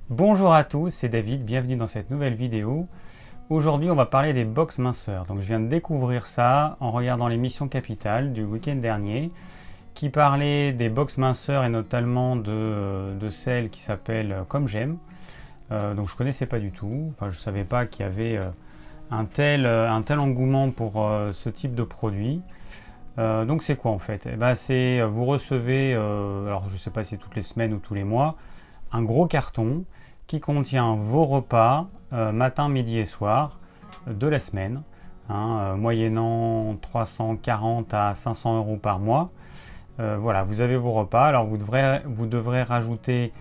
Bonjour à tous, c'est David, bienvenue dans cette nouvelle vidéo. Aujourd'hui on va parler des box minceurs. Donc je viens de découvrir ça en regardant l'émission Capitale du week-end dernier qui parlait des box minceurs et notamment de celle qui s'appelle Comme J'aime. Donc je connaissais pas du tout, enfin je savais pas qu'il y avait un tel engouement pour ce type de produit. Donc c'est quoi en fait? C'est vous recevez, alors je sais pas si c'est toutes les semaines ou tous les mois, un gros carton qui contient vos repas matin, midi et soir de la semaine, moyennant 340 à 500 euros par mois. Voilà, vous avez vos repas. Alors vous devrez rajouter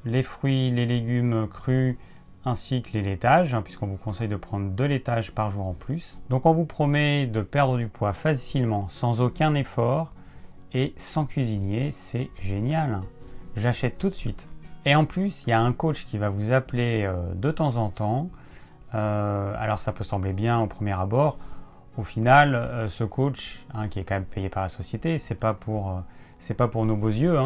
les fruits, les légumes crus ainsi que les laitages, puisqu'on vous conseille de prendre 2 laitages par jour en plus. Donc on vous promet de perdre du poids facilement, sans aucun effort et sans cuisinier. C'est génial. J'achète tout de suite. Et en plus, il y a un coach qui va vous appeler de temps en temps. Alors ça peut sembler bien au premier abord. Au final, ce coach, qui est quand même payé par la société, c'est pas pour nos beaux yeux.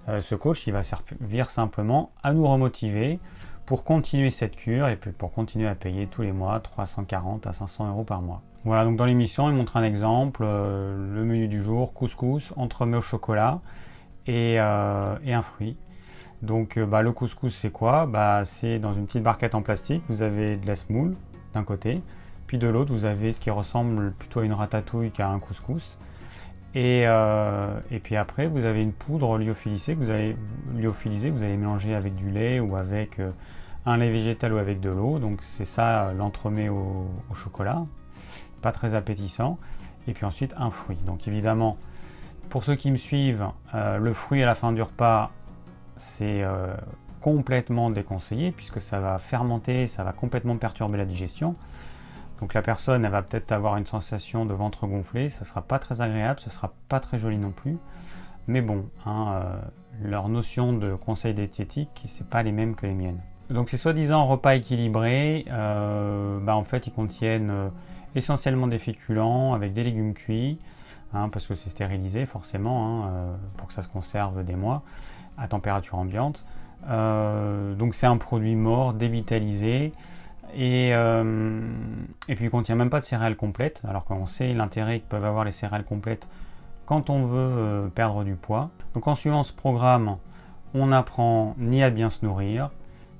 Ce coach, il va servir simplement à nous remotiver pour continuer cette cure et puis pour continuer à payer tous les mois 340 à 500 euros par mois. Voilà, donc dans l'émission, il montre un exemple, le menu du jour, couscous, entremets au chocolat et un fruit. Donc le couscous c'est quoi? C'est dans une petite barquette en plastique, vous avez de la semoule d'un côté, puis de l'autre vous avez ce qui ressemble plutôt à une ratatouille qu'à un couscous. Et puis après vous avez une poudre lyophilisée que vous allez mélanger avec du lait ou avec un lait végétal ou avec de l'eau. Donc c'est ça l'entremets au chocolat, pas très appétissant. Et puis ensuite un fruit. Donc évidemment pour ceux qui me suivent, le fruit à la fin du repas c'est complètement déconseillé puisque ça va fermenter, ça va complètement perturber la digestion. Donc la personne elle va peut-être avoir une sensation de ventre gonflé, ça sera pas très agréable, ce sera pas très joli non plus. Mais bon, leur notion de conseil diététique, c'est pas les mêmes que les miennes. Donc ces soi-disant repas équilibrés, en fait ils contiennent essentiellement des féculents avec des légumes cuits, parce que c'est stérilisé forcément, pour que ça se conserve des mois à température ambiante. Donc c'est un produit mort, dévitalisé, et puis il ne contient même pas de céréales complètes, alors qu'on sait l'intérêt que peuvent avoir les céréales complètes quand on veut perdre du poids. Donc en suivant ce programme, on n'apprend ni à bien se nourrir,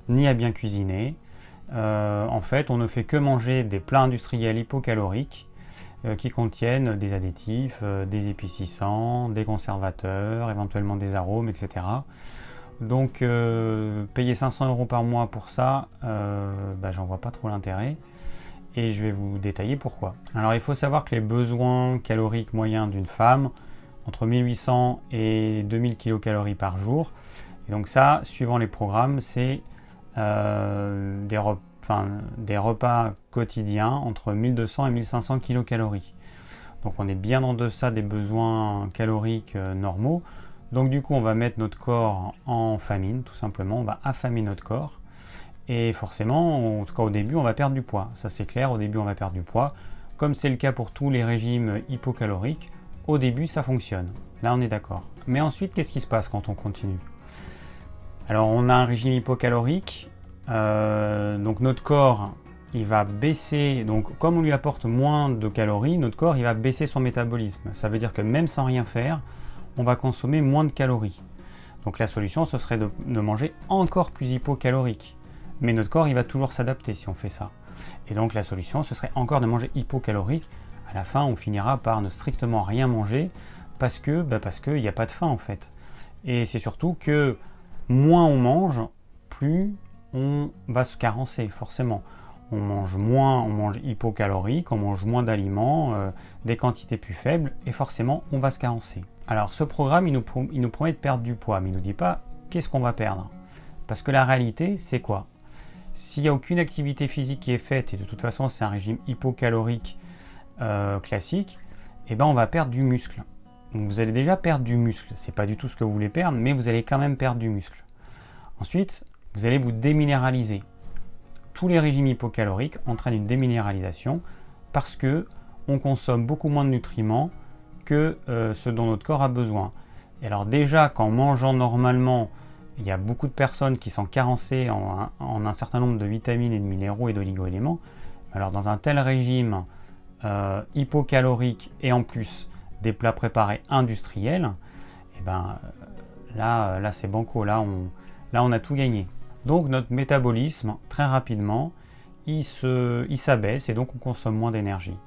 ni à bien cuisiner. En fait, on ne fait que manger des plats industriels hypocaloriques qui contiennent des additifs, des épaississants, des conservateurs, éventuellement des arômes, etc. Donc payer 500 euros par mois pour ça, j'en vois pas trop l'intérêt. Et je vais vous détailler pourquoi. Alors il faut savoir que les besoins caloriques moyens d'une femme, entre 1800 et 2000 kcal par jour. Et donc ça, suivant les programmes, c'est des repas quotidiens entre 1200 et 1500 kcal. Donc on est bien en deçà des besoins caloriques normaux. Donc du coup on va mettre notre corps en famine, tout simplement, on va affamer notre corps. Et forcément, en tout cas au début, on va perdre du poids. Ça c'est clair, au début on va perdre du poids. Comme c'est le cas pour tous les régimes hypocaloriques, au début ça fonctionne. Là on est d'accord. Mais ensuite, qu'est-ce qui se passe quand on continue? Alors on a un régime hypocalorique, donc notre corps il va baisser, donc comme on lui apporte moins de calories, notre corps il va baisser son métabolisme. Ça veut dire que même sans rien faire, on va consommer moins de calories. Donc la solution ce serait de manger encore plus hypocalorique. Mais notre corps il va toujours s'adapter si on fait ça. Et donc la solution ce serait encore de manger hypocalorique. À la fin on finira par ne strictement rien manger parce que il n'y a pas de faim en fait. Et c'est surtout que moins on mange, plus on va se carencer forcément. On mange moins, on mange hypocalorique, on mange moins d'aliments, des quantités plus faibles, et forcément on va se carencer. Alors ce programme il nous promet de perdre du poids, mais il ne nous dit pas qu'est-ce qu'on va perdre. Parce que la réalité c'est quoi? S'il n'y a aucune activité physique qui est faite, et de toute façon c'est un régime hypocalorique classique, on va perdre du muscle. Donc vous allez déjà perdre du muscle, c'est pas du tout ce que vous voulez perdre, mais vous allez quand même perdre du muscle. Ensuite, vous allez vous déminéraliser. Tous les régimes hypocaloriques entraînent une déminéralisation parce que on consomme beaucoup moins de nutriments que ce dont notre corps a besoin. Et alors déjà, qu'en mangeant normalement, il y a beaucoup de personnes qui sont carencées en un certain nombre de vitamines et de minéraux et d'oligo-éléments. Alors dans un tel régime hypocalorique et en plus des plats préparés industriels, et ben, là c'est banco, là on a tout gagné. Donc notre métabolisme, très rapidement, il s'abaisse et donc on consomme moins d'énergie.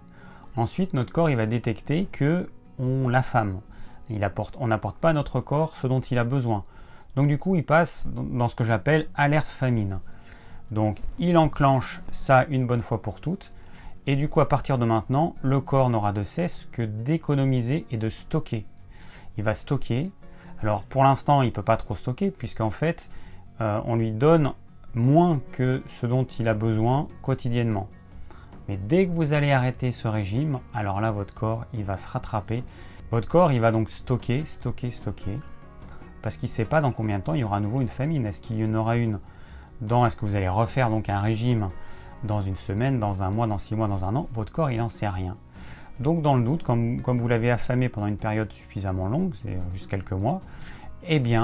Ensuite, notre corps il va détecter qu'on l'affame. On n'apporte pas à notre corps ce dont il a besoin. Donc du coup, il passe dans ce que j'appelle alerte famine. Donc il enclenche ça une bonne fois pour toutes. Et du coup, à partir de maintenant, le corps n'aura de cesse que d'économiser et de stocker. Il va stocker. Alors pour l'instant, il ne peut pas trop stocker puisqu'en fait, on lui donne moins que ce dont il a besoin quotidiennement. Mais dès que vous allez arrêter ce régime, alors là, votre corps, il va se rattraper. Votre corps, il va donc stocker, parce qu'il ne sait pas dans combien de temps il y aura à nouveau une famine. Est-ce qu'il y en aura une est-ce que vous allez refaire donc un régime dans une semaine, dans un mois, dans 6 mois, dans un an? Votre corps, il n'en sait rien. Donc dans le doute, comme vous l'avez affamé pendant une période suffisamment longue, c'est juste quelques mois, il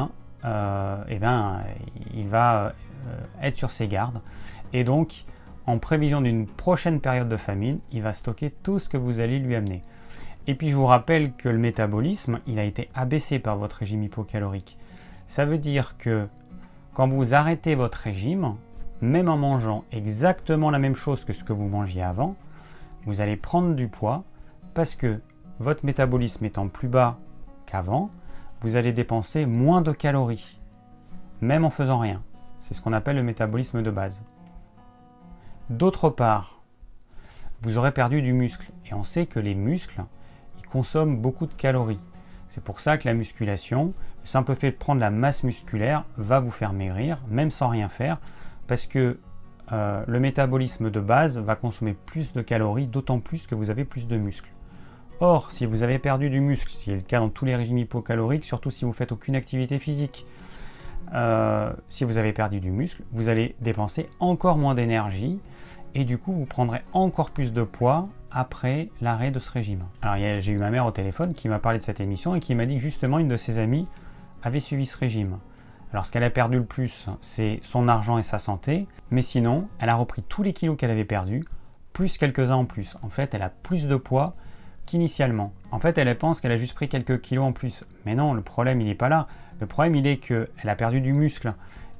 va être sur ses gardes. Et donc, en prévision d'une prochaine période de famine, il va stocker tout ce que vous allez lui amener. Et puis je vous rappelle que le métabolisme, il a été abaissé par votre régime hypocalorique. Ça veut dire que quand vous arrêtez votre régime, même en mangeant exactement la même chose que ce que vous mangiez avant, vous allez prendre du poids parce que votre métabolisme étant plus bas qu'avant, vous allez dépenser moins de calories, même en faisant rien. C'est ce qu'on appelle le métabolisme de base. D'autre part, vous aurez perdu du muscle. Et on sait que les muscles, ils consomment beaucoup de calories. C'est pour ça que la musculation, le simple fait de prendre la masse musculaire, va vous faire maigrir, même sans rien faire, parce que le métabolisme de base va consommer plus de calories, d'autant plus que vous avez plus de muscles. Or, si vous avez perdu du muscle, ce qui est le cas dans tous les régimes hypocaloriques, surtout si vous ne faites aucune activité physique, si vous avez perdu du muscle, vous allez dépenser encore moins d'énergie et du coup vous prendrez encore plus de poids après l'arrêt de ce régime. Alors j'ai eu ma mère au téléphone qui m'a parlé de cette émission et qui m'a dit que justement une de ses amies avait suivi ce régime. Alors ce qu'elle a perdu le plus, c'est son argent et sa santé, mais sinon elle a repris tous les kilos qu'elle avait perdus, plus quelques-uns en plus. En fait, elle a plus de poids qu'initialement. En fait, elle pense qu'elle a juste pris quelques kilos en plus. Mais non, le problème, il n'est pas là. Le problème, il est qu'elle a perdu du muscle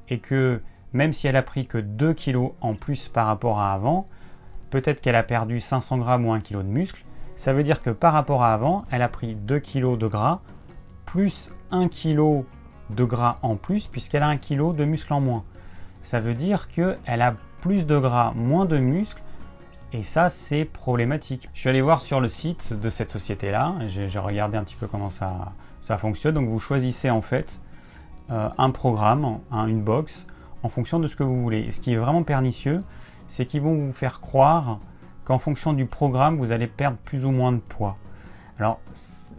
et que même si elle a pris que 2 kilos en plus par rapport à avant, peut-être qu'elle a perdu 500 grammes ou 1 kg de muscle. Ça veut dire que par rapport à avant, elle a pris 2 kg de gras plus 1 kg de gras en plus puisqu'elle a 1 kg de muscle en moins. Ça veut dire qu'elle a plus de gras, moins de muscle. Et ça, c'est problématique. Je suis allé voir sur le site de cette société-là, j'ai regardé un petit peu comment ça fonctionne. Donc vous choisissez en fait un programme, une box, en fonction de ce que vous voulez. Et ce qui est vraiment pernicieux, c'est qu'ils vont vous faire croire qu'en fonction du programme, vous allez perdre plus ou moins de poids. Alors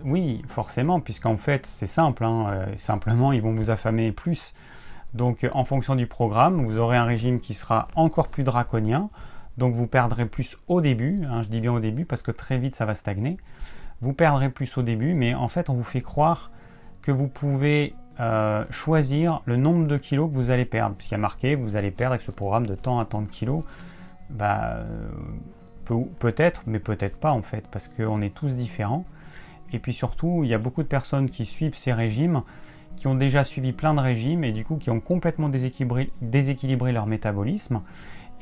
oui, forcément, puisqu'en fait, c'est simple, simplement, ils vont vous affamer plus. Donc en fonction du programme, vous aurez un régime qui sera encore plus draconien. Donc vous perdrez plus au début, je dis bien au début parce que très vite ça va stagner. Vous perdrez plus au début, mais en fait on vous fait croire que vous pouvez choisir le nombre de kilos que vous allez perdre. Puisqu'il y a marqué, vous allez perdre avec ce programme de tant à tant de kilos. Peut-être, mais peut-être pas en fait, parce qu'on est tous différents. Et puis surtout, il y a beaucoup de personnes qui suivent ces régimes, qui ont déjà suivi plein de régimes et du coup qui ont complètement déséquilibré leur métabolisme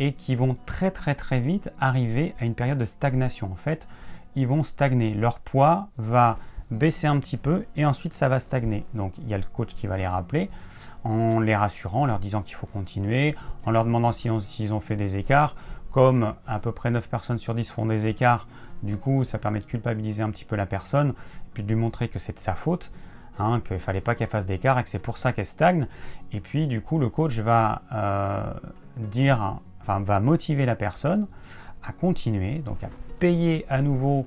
et qui vont très vite arriver à une période de stagnation. En fait, ils vont stagner. Leur poids va baisser un petit peu et ensuite ça va stagner. Donc il y a le coach qui va les rappeler en les rassurant, en leur disant qu'il faut continuer, en leur demandant s'ils ont fait des écarts. Comme à peu près 9 personnes sur 10 font des écarts, du coup ça permet de culpabiliser un petit peu la personne, puis de lui montrer que c'est de sa faute, qu'il ne fallait pas qu'elle fasse d'écart et que c'est pour ça qu'elle stagne. Et puis du coup le coach va va motiver la personne à continuer, donc à payer à nouveau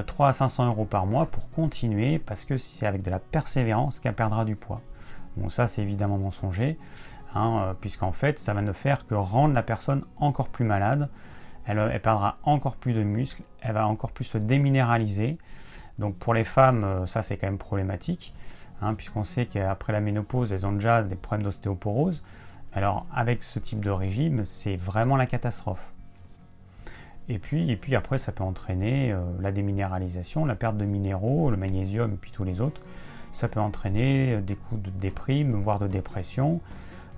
300 à 500 € par mois pour continuer, parce que c'est avec de la persévérance qu'elle perdra du poids. Bon, ça c'est évidemment mensonger, puisqu'en fait ça va ne faire que rendre la personne encore plus malade, elle perdra encore plus de muscles, elle va encore plus se déminéraliser. Donc pour les femmes, ça c'est quand même problématique, puisqu'on sait qu'après la ménopause, elles ont déjà des problèmes d'ostéoporose. Alors avec ce type de régime, c'est vraiment la catastrophe. Et puis après, ça peut entraîner la déminéralisation, la perte de minéraux, le magnésium et puis tous les autres. Ça peut entraîner des coups de déprime, voire de dépression.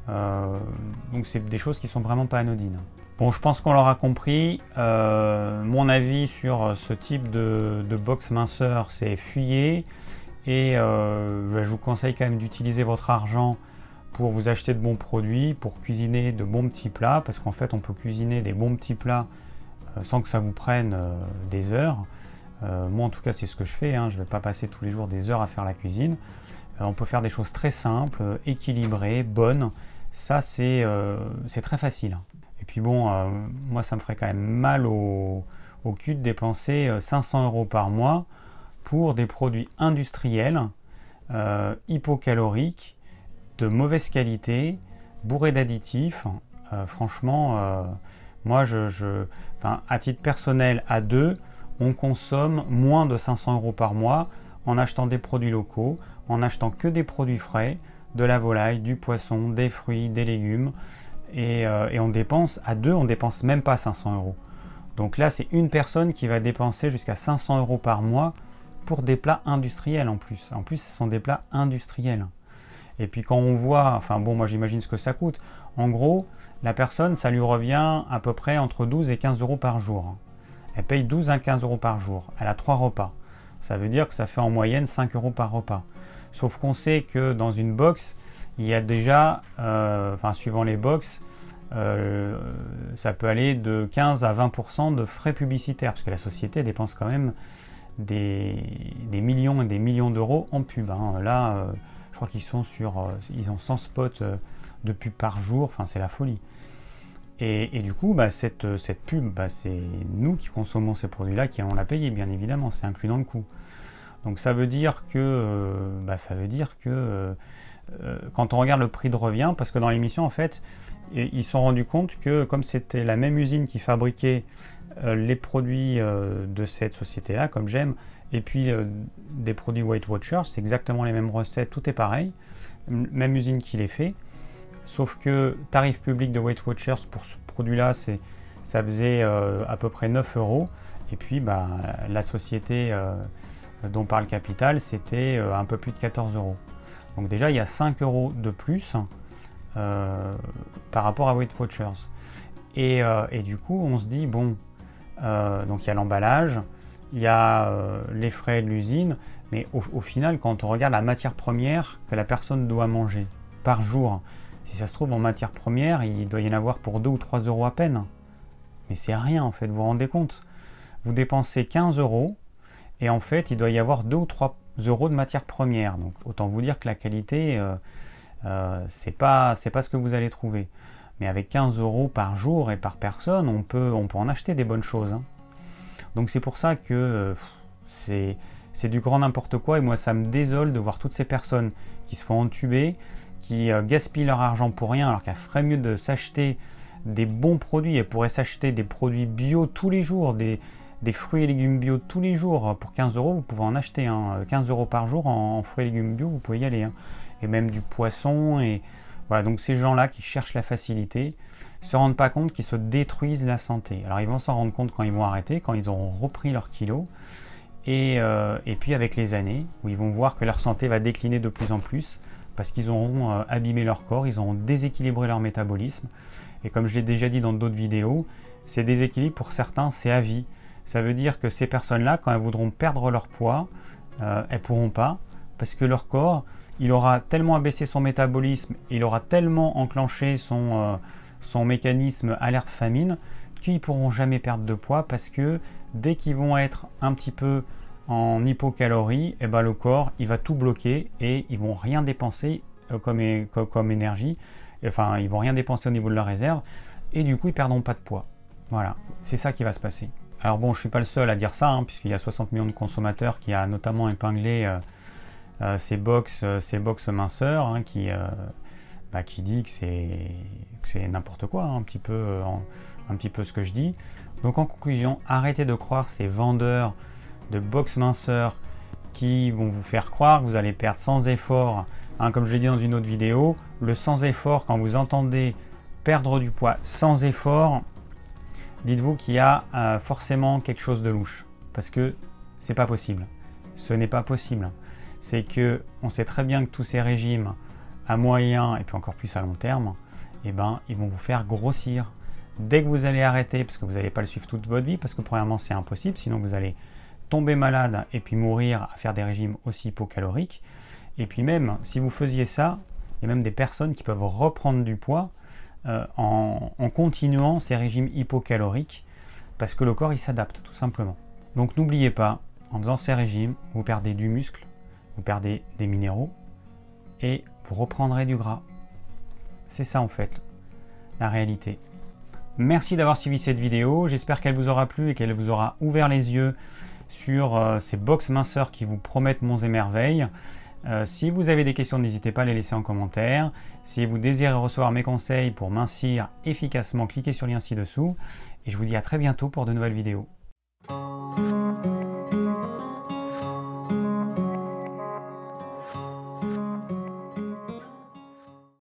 Donc c'est des choses qui sont vraiment pas anodines. Bon, je pense qu'on l'aura compris. Mon avis sur ce type de box minceur, c'est fuyez. Et je vous conseille quand même d'utiliser votre argent pour vous acheter de bons produits, pour cuisiner de bons petits plats, parce qu'en fait on peut cuisiner des bons petits plats sans que ça vous prenne des heures. Moi en tout cas c'est ce que je fais, je ne vais pas passer tous les jours des heures à faire la cuisine. On peut faire des choses très simples, équilibrées, bonnes. Ça c'est très facile. Et puis bon, moi ça me ferait quand même mal au cul de dépenser 500 € par mois pour des produits industriels, hypocaloriques, de mauvaise qualité, bourrés d'additifs. Franchement, moi, à titre personnel, à deux, on consomme moins de 500 € par mois en achetant des produits locaux, en achetant que des produits frais, de la volaille, du poisson, des fruits, des légumes. Et on dépense, à deux, on dépense même pas 500 €. Donc là, c'est une personne qui va dépenser jusqu'à 500 € par mois pour des plats industriels en plus. En plus, ce sont des plats industriels. Et puis quand on voit, enfin bon, moi j'imagine ce que ça coûte. En gros, la personne, ça lui revient à peu près entre 12 et 15 € par jour. Elle paye 12 à 15 € par jour. Elle a 3 repas. Ça veut dire que ça fait en moyenne 5 € par repas. Sauf qu'on sait que dans une box, il y a déjà, suivant les box, ça peut aller de 15 à 20% de frais publicitaires, parce que la société dépense quand même des millions et des millions d'euros en pub. Là, je crois qu'ils sont ils ont 100 spots de pub par jour, enfin c'est la folie. Et du coup, cette pub, c'est nous qui consommons ces produits-là qui allons la payer, bien évidemment, c'est inclus dans le coût. Donc ça veut dire que, quand on regarde le prix de revient, parce que dans l'émission, en fait, ils se sont rendus compte que comme c'était la même usine qui fabriquait les produits de cette société-là, comme j'aime, et puis des produits Weight Watchers, c'est exactement les mêmes recettes, tout est pareil, même usine qui les fait, sauf que tarif public de Weight Watchers pour ce produit-là, ça faisait à peu près 9 €, et puis la société dont parle Capital, c'était un peu plus de 14 €. Donc déjà, il y a 5 € de plus par rapport à Weight Watchers. Et du coup, on se dit, bon, donc il y a l'emballage, il y a les frais de l'usine, mais au final, quand on regarde la matière première que la personne doit manger par jour, si ça se trouve en matière première, il doit y en avoir pour 2 ou 3 € à peine. Mais c'est rien en fait, vous vous rendez compte? Vous dépensez 15 € et en fait, il doit y avoir 2 ou 3 € de matière première. Donc autant vous dire que la qualité, c'est pas ce que vous allez trouver. Mais avec 15 € par jour et par personne, on peut en acheter des bonnes choses. Donc c'est pour ça que c'est du grand n'importe quoi. Et moi, ça me désole de voir toutes ces personnes qui se font entuber, qui gaspillent leur argent pour rien, alors qu'elles feraient mieux de s'acheter des bons produits. Elles pourraient s'acheter des produits bio tous les jours, des fruits et légumes bio tous les jours. Pour 15 €, vous pouvez en acheter. 15 € par jour en fruits et légumes bio, vous pouvez y aller. Et même du poisson. Et voilà, donc ces gens-là qui cherchent la facilité se rendent pas compte qu'ils se détruisent la santé. Alors ils vont s'en rendre compte quand ils vont arrêter, quand ils auront repris leurs kilos. Et puis avec les années, où ils vont voir que leur santé va décliner de plus en plus, parce qu'ils auront abîmé leur corps, ils auront déséquilibré leur métabolisme. Et comme je l'ai déjà dit dans d'autres vidéos, ces déséquilibres pour certains, c'est à vie. Ça veut dire que ces personnes-là, quand elles voudront perdre leur poids, elles pourront pas, parce que leur corps, il aura tellement abaissé son métabolisme, il aura tellement enclenché son mécanisme alerte-famine, qu'ils ne pourront jamais perdre de poids, parce que dès qu'ils vont être un petit peu en hypocalorie, le corps il va tout bloquer et ils vont rien dépenser comme énergie, enfin ils vont rien dépenser au niveau de leur réserve, et du coup ils perdront pas de poids. Voilà, c'est ça qui va se passer. Alors bon, je suis pas le seul à dire ça, puisqu'il y a 60 millions de consommateurs qui a notamment épinglé ces box minceurs, qui dit que c'est n'importe quoi, un petit peu ce que je dis. Donc en conclusion, arrêtez de croire ces vendeurs de box minceurs qui vont vous faire croire que vous allez perdre sans effort. Hein, comme je l'ai dit dans une autre vidéo, le sans effort, quand vous entendez perdre du poids sans effort, dites-vous qu'il y a forcément quelque chose de louche, parce que c'est pas possible. Ce n'est pas possible. C'est que on sait très bien que tous ces régimes à moyen et puis encore plus à long terme, eh ben, ils vont vous faire grossir. Dès que vous allez arrêter, parce que vous n'allez pas le suivre toute votre vie, parce que premièrement c'est impossible, sinon vous allez tomber malade et puis mourir à faire des régimes aussi hypocaloriques. Et puis même si vous faisiez ça, il y a même des personnes qui peuvent reprendre du poids en continuant ces régimes hypocaloriques, parce que le corps il s'adapte tout simplement. Donc n'oubliez pas, en faisant ces régimes, vous perdez du muscle, vous perdez des minéraux et vous reprendrez du gras. C'est ça en fait, la réalité. Merci d'avoir suivi cette vidéo, j'espère qu'elle vous aura plu et qu'elle vous aura ouvert les yeux sur ces box minceurs qui vous promettent monts et merveilles. Si vous avez des questions, n'hésitez pas à les laisser en commentaire. Si vous désirez recevoir mes conseils pour mincir efficacement, cliquez sur le lien ci-dessous. Et je vous dis à très bientôt pour de nouvelles vidéos.